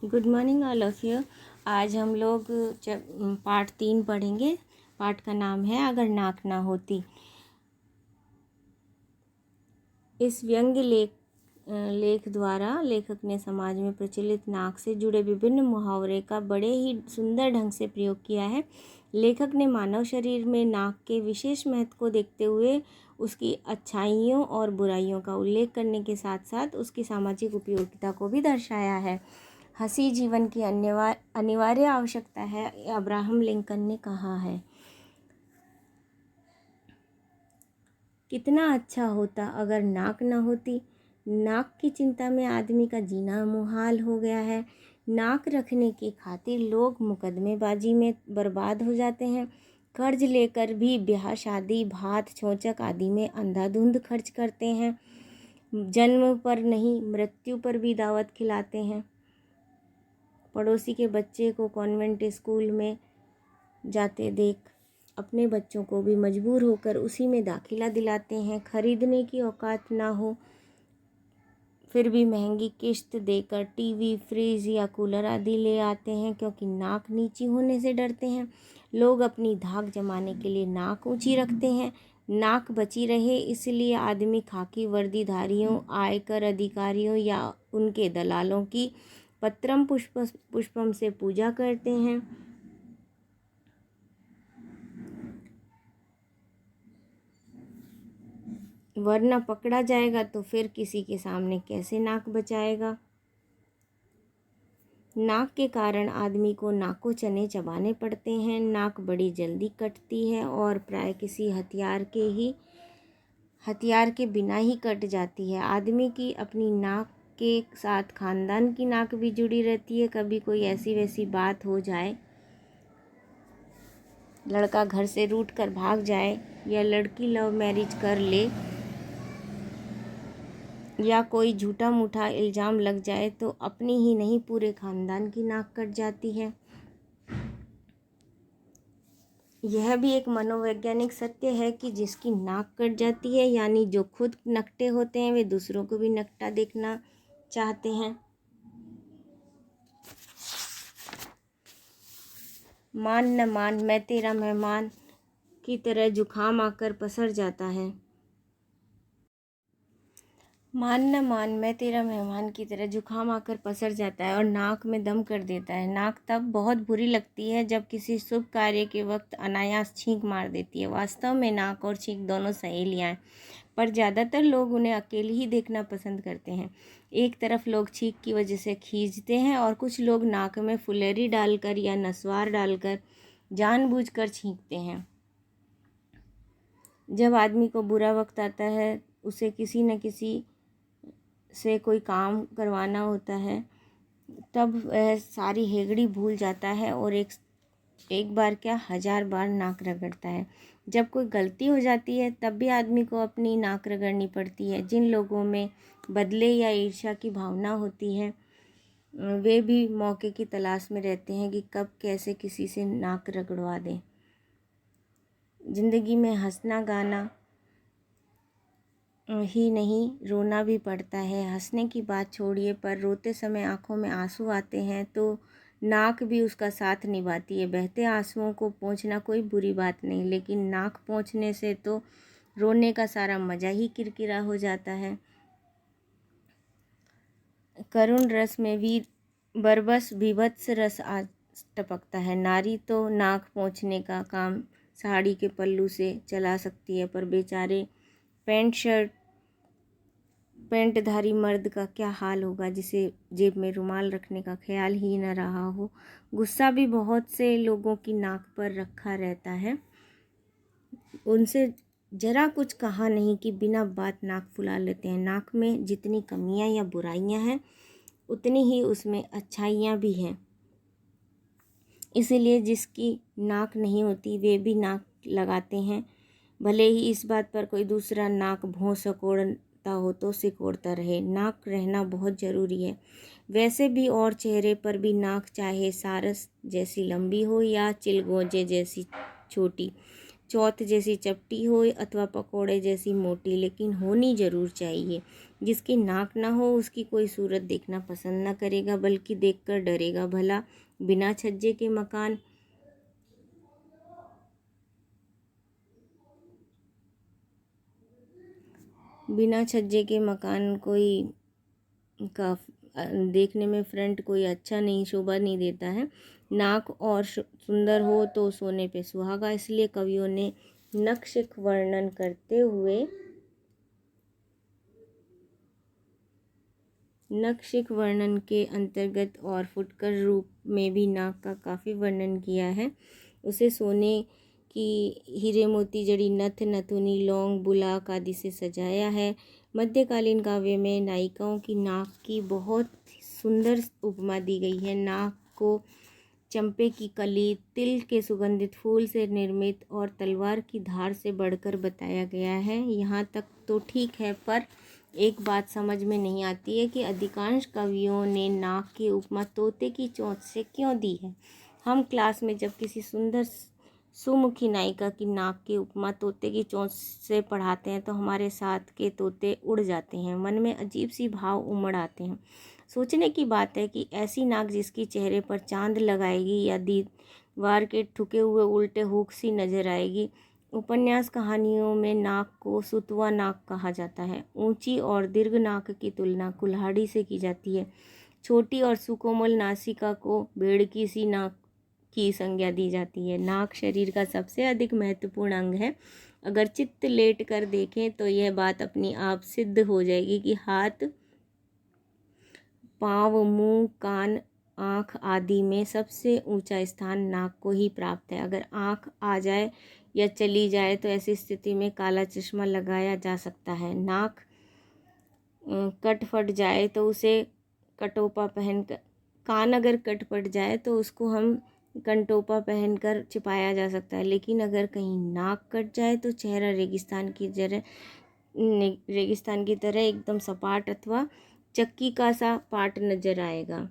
Good morning all of you. आज हम लोग पार्ट 3 पढ़ेंगे। पार्ट का नाम है अगर नाक ना होती। इस व्यंग्य लेख द्वारा लेखक ने समाज में प्रचलित नाक से जुड़े विभिन्न मुहावरे का बड़े ही सुंदर ढंग से प्रयोग किया है। लेखक ने मानव शरीर में नाक के विशेष महत्व को देखते हुए उसकी अच्छाइयों और बुराइयों का उल्लेख करने के साथ साथ उसकी सामाजिक उपयोगिता को भी दर्शाया है। हंसी जीवन की अनिवार्य आवश्यकता है, अब्राहम लिंकन ने कहा है। कितना अच्छा होता अगर नाक न होती। नाक की चिंता में आदमी का जीना मुहाल हो गया है। नाक रखने की खातिर लोग मुकदमेबाजी में बर्बाद हो जाते हैं। कर्ज लेकर भी ब्याह शादी भात चौचक आदि में अंधाधुंध खर्च करते हैं। जन्म पर नहीं मृत्यु पर भी दावत खिलाते हैं। पड़ोसी के बच्चे को कॉन्वेंट स्कूल में जाते देख अपने बच्चों को भी मजबूर होकर उसी में दाखिला दिलाते हैं। खरीदने की औकात ना हो फिर भी महंगी किश्त देकर टीवी फ्रिज या कूलर आदि ले आते हैं, क्योंकि नाक नीची होने से डरते हैं। लोग अपनी धाक जमाने के लिए नाक ऊंची रखते हैं। नाक बची रहे इसलिए आदमी खाकी वर्दीधारियों, आयकर अधिकारियों या उनके दलालों की पत्रम पुष्पम से पूजा करते हैं। वरना पकड़ा जाएगा तो फिर किसी के सामने कैसे नाक बचाएगा। नाक के कारण आदमी को नाको चने चबाने पड़ते हैं। नाक बड़ी जल्दी कटती है और प्राय किसी हथियार के बिना ही कट जाती है। आदमी की अपनी नाक के साथ खानदान की नाक भी जुड़ी रहती है। कभी कोई ऐसी वैसी बात हो जाए, लड़का घर से रूठ कर भाग जाए या लड़की लव मैरिज कर ले या कोई झूठा मूठा इल्ज़ाम लग जाए तो अपनी ही नहीं पूरे खानदान की नाक कट जाती है। यह भी एक मनोवैज्ञानिक सत्य है कि जिसकी नाक कट जाती है यानी जो खुद नकटे होते हैं वे दूसरों को भी नकटा देखना चाहते हैं। मान न मान मैं तेरा मेहमान की तरह जुखाम आकर पसर जाता है। मान न मान मैं तेरा मेहमान की तरह जुखाम आकर पसर जाता है और नाक में दम कर देता है। नाक तब बहुत बुरी लगती है जब किसी शुभ कार्य के वक्त अनायास छींक मार देती है। वास्तव में नाक और छींक दोनों सहेलियाँ हैं, पर ज़्यादातर लोग उन्हें अकेले ही देखना पसंद करते हैं। एक तरफ लोग छींक की वजह से खींचते हैं और कुछ लोग नाक में फुलेरी डालकर या नसवार डालकर जानबूझकर छींकते हैं। जब आदमी को बुरा वक्त आता है, उसे किसी न किसी से कोई काम करवाना होता है, तब वह सारी हेगड़ी भूल जाता है और एक बार क्या 1000 बार नाक रगड़ता है। जब कोई गलती हो जाती है तब भी आदमी को अपनी नाक रगड़नी पड़ती है। जिन लोगों में बदले या ईर्ष्या की भावना होती है वे भी मौके की तलाश में रहते हैं कि कब कैसे किसी से नाक रगड़वा दें। ज़िंदगी में हंसना गाना ही नहीं रोना भी पड़ता है। हंसने की बात छोड़िए, पर रोते समय आंखों में आंसू आते हैं तो नाक भी उसका साथ निभाती है। बहते आंसुओं को पोंछना कोई बुरी बात नहीं, लेकिन नाक पोंछने से तो रोने का सारा मज़ा ही किरकिरा हो जाता है। करुण रस में भी बरबस बीभत्स रस आ टपकता है। नारी तो नाक पोंछने का काम साड़ी के पल्लू से चला सकती है, पर बेचारे पैंटधारी मर्द का क्या हाल होगा जिसे जेब में रुमाल रखने का ख्याल ही न रहा हो। गुस्सा भी बहुत से लोगों की नाक पर रखा रहता है। उनसे जरा कुछ कहा नहीं कि बिना बात नाक फुला लेते हैं। नाक में जितनी कमियां या बुराइयां हैं उतनी ही उसमें अच्छाइयां भी हैं। इसीलिए जिसकी नाक नहीं होती वे भी नाक लगाते हैं, भले ही इस बात पर कोई दूसरा नाक भौं सिकोड़ता हो तो सिकोड़ता रहे। नाक रहना बहुत ज़रूरी है। वैसे भी और चेहरे पर भी नाक चाहे सारस जैसी लंबी हो या चिलगोजे जैसी छोटी, चौथ जैसी चपटी हो अथवा पकोड़े जैसी मोटी, लेकिन होनी ज़रूर चाहिए। जिसकी नाक ना हो उसकी कोई सूरत देखना पसंद ना करेगा, बल्कि देखकर डरेगा भला। बिना छज्जे के मकान कोई का देखने में फ्रंट कोई अच्छा नहीं, शोभा नहीं देता है। नाक और सुंदर हो तो सोने पे सुहागा। इसलिए कवियों ने नक्शिक वर्णन करते हुए नक्शिक वर्णन के अंतर्गत और फुटकर रूप में भी नाक का काफ़ी वर्णन किया है। उसे सोने की हीरे मोती जड़ी नथ, नथुनी, लौंग, बुलाक आदि से सजाया है। मध्यकालीन काव्य में नायिकाओं की नाक की बहुत सुंदर उपमा दी गई है। नाक को चंपे की कली, तिल के सुगंधित फूल से निर्मित और तलवार की धार से बढ़कर बताया गया है। यहाँ तक तो ठीक है, पर एक बात समझ में नहीं आती है कि अधिकांश कवियों ने नाक की उपमा तोते की चोंच से क्यों दी है। हम क्लास में जब किसी सुंदर सुमुखी नायिका की नाक की उपमा तोते की चोंच से पढ़ाते हैं तो हमारे साथ के तोते उड़ जाते हैं। मन में अजीब सी भाव उमड़ आते हैं। सोचने की बात है कि ऐसी नाक जिसकी चेहरे पर चांद लगाएगी या दीवार के ठुके हुए उल्टे हुक सी नजर आएगी। उपन्यास कहानियों में नाक को सुतवा नाक कहा जाता है। ऊंची और दीर्घ नाक की तुलना कुल्हाड़ी से की जाती है। छोटी और सुकोमल नासिका को भेड़की सी नाक की संज्ञा दी जाती है। नाक शरीर का सबसे अधिक महत्वपूर्ण अंग है। अगर चित्त लेट कर देखें तो यह बात अपनी आप सिद्ध हो जाएगी कि हाथ, पाँव, मुंह, कान, आँख आदि में सबसे ऊंचा स्थान नाक को ही प्राप्त है। अगर आँख आ जाए या चली जाए तो ऐसी स्थिति में काला चश्मा लगाया जा सकता है। नाक कट फट जाए तो उसे कटोपा पहनकर कान अगर कट फट जाए तो उसको हम कंटोपा पहनकर छिपाया जा सकता है। लेकिन अगर कहीं नाक कट जाए तो चेहरा रेगिस्तान की तरह एकदम सपाट अथवा चक्की का सा पाट नजर आएगा।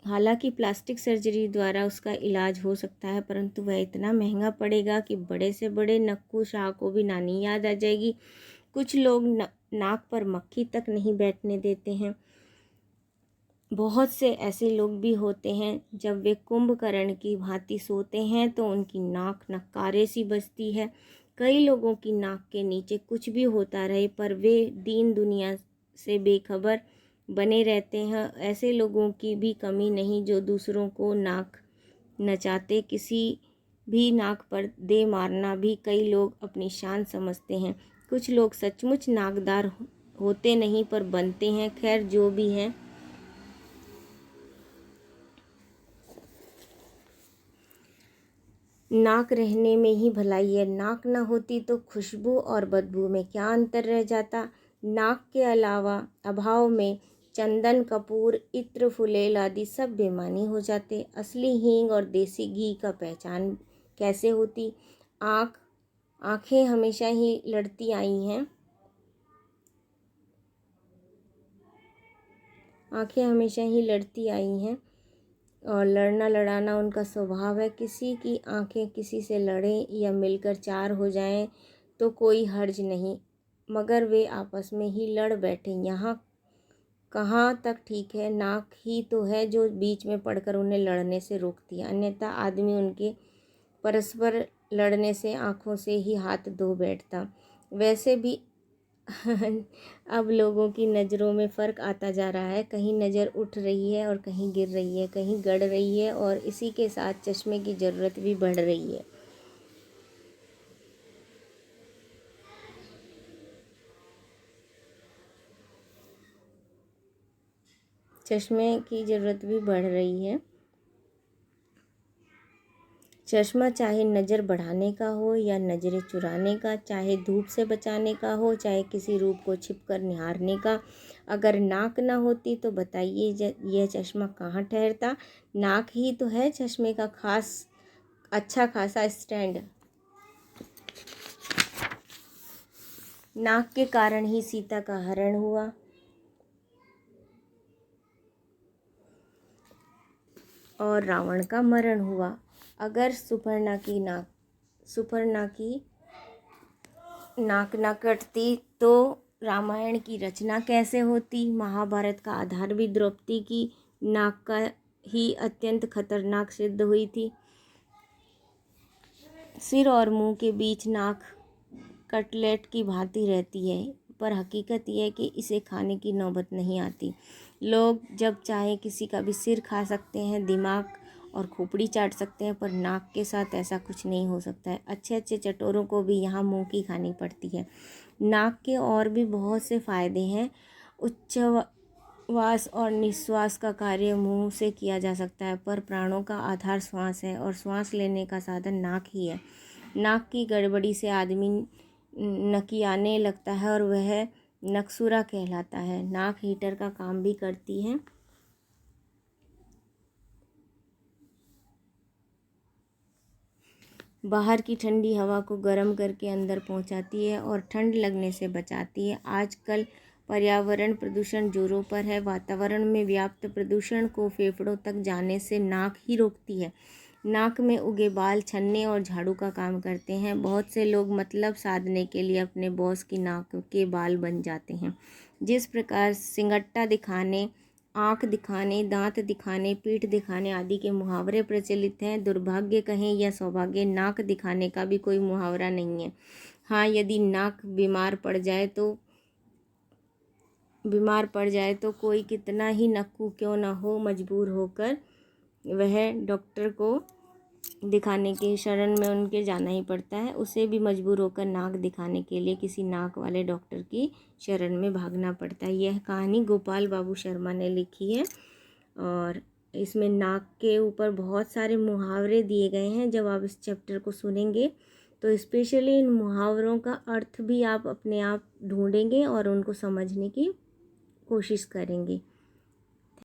हालांकि प्लास्टिक सर्जरी द्वारा उसका इलाज हो सकता है, परंतु वह इतना महंगा पड़ेगा कि बड़े से बड़े नक्कू शाह को भी नानी याद आ जाएगी। कुछ लोग नाक पर मक्खी तक नहीं बैठने देते हैं। बहुत से ऐसे लोग भी होते हैं जब वे कुंभकर्ण की भांति सोते हैं तो उनकी नाक नक्कारे सी बजती है। कई लोगों की नाक के नीचे कुछ भी होता रहे पर वे दीन दुनिया से बेखबर बने रहते हैं। ऐसे लोगों की भी कमी नहीं जो दूसरों को नाक नचाते। किसी भी नाक पर दे मारना भी कई लोग अपनी शान समझते हैं। कुछ लोग सचमुच नाकदार होते नहीं पर बनते हैं। खैर जो भी है, नाक रहने में ही भलाई है। नाक न होती तो खुशबू और बदबू में क्या अंतर रह जाता। नाक के अभाव में चंदन, कपूर, इत्र, फुलेल आदि सब बेमानी हो जाते। असली हींग और देसी घी का पहचान कैसे होती। आँखें हमेशा ही लड़ती आई हैं। आँखें हमेशा ही लड़ती आई हैं और लड़ना लड़ाना उनका स्वभाव है। किसी की आंखें किसी से लड़ें या मिलकर चार हो जाएं तो कोई हर्ज नहीं, मगर वे आपस में ही लड़ बैठें यहाँ कहाँ तक ठीक है। नाक ही तो है जो बीच में पड़कर उन्हें लड़ने से रोकती है, अन्यथा आदमी उनके परस्पर लड़ने से आँखों से ही हाथ धो बैठता। वैसे भी अब लोगों की नज़रों में फ़र्क आता जा रहा है। कहीं नज़र उठ रही है और कहीं गिर रही है, कहीं गड़ रही है और इसी के साथ चश्मे की ज़रूरत भी बढ़ रही है। चश्मे की ज़रूरत भी बढ़ रही है। चश्मा चाहे नज़र बढ़ाने का हो या नज़रें चुराने का, चाहे धूप से बचाने का हो, चाहे किसी रूप को छिपकर निहारने का। अगर नाक ना होती तो बताइए यह चश्मा कहाँ ठहरता। नाक ही तो है चश्मे का अच्छा खासा स्टैंड। नाक के कारण ही सीता का हरण हुआ। और रावण का मरण हुआ। अगर सुपर्णा की नाक न कटती तो रामायण की रचना कैसे होती। महाभारत का आधार भी द्रौपदी की नाक का ही अत्यंत खतरनाक सिद्ध हुई थी। सिर और मुंह के बीच नाक कटलेट की भांति रहती है, पर हकीकत यह है कि इसे खाने की नौबत नहीं आती। लोग जब चाहे किसी का भी सिर खा सकते हैं, दिमाग और खोपड़ी चाट सकते हैं, पर नाक के साथ ऐसा कुछ नहीं हो सकता है। अच्छे अच्छे चटोरों को भी यहाँ मुंह की खानी पड़ती है। नाक के और भी बहुत से फायदे हैं। उच्छ्वास और निश्वास का कार्य मुंह से किया जा सकता है, पर प्राणों का आधार श्वास है और श्वास लेने का साधन नाक ही है। नाक की गड़बड़ी से आदमी नकियाने लगता है और वह नकसुरा कहलाता है। नाक हीटर का काम भी करती है। बाहर की ठंडी हवा को गर्म करके अंदर पहुंचाती है और ठंड लगने से बचाती है। आजकल पर्यावरण प्रदूषण जोरों पर है। वातावरण में व्याप्त प्रदूषण को फेफड़ों तक जाने से नाक ही रोकती है। नाक में उगे बाल छन्ने और झाड़ू का काम करते हैं। बहुत से लोग मतलब साधने के लिए अपने बॉस की नाक के बाल बन जाते हैं। जिस प्रकार सिंगट्टा दिखाने, आँख दिखाने, दांत दिखाने, पीठ दिखाने आदि के मुहावरे प्रचलित हैं, दुर्भाग्य कहें या सौभाग्य, नाक दिखाने का भी कोई मुहावरा नहीं है। हाँ, यदि नाक बीमार पड़ जाए तो कोई कितना ही नक्कू क्यों ना हो, मजबूर होकर वह डॉक्टर को दिखाने के शरण में उनके जाना ही पड़ता है। उसे भी मजबूर होकर नाक दिखाने के लिए किसी नाक वाले डॉक्टर की शरण में भागना पड़ता है। यह कहानी गोपाल बाबू शर्मा ने लिखी है और इसमें नाक के ऊपर बहुत सारे मुहावरे दिए गए हैं। जब आप इस चैप्टर को सुनेंगे तो स्पेशली इन मुहावरों का अर्थ भी आप अपने आप ढूंढेंगे और उनको समझने की कोशिश करेंगे।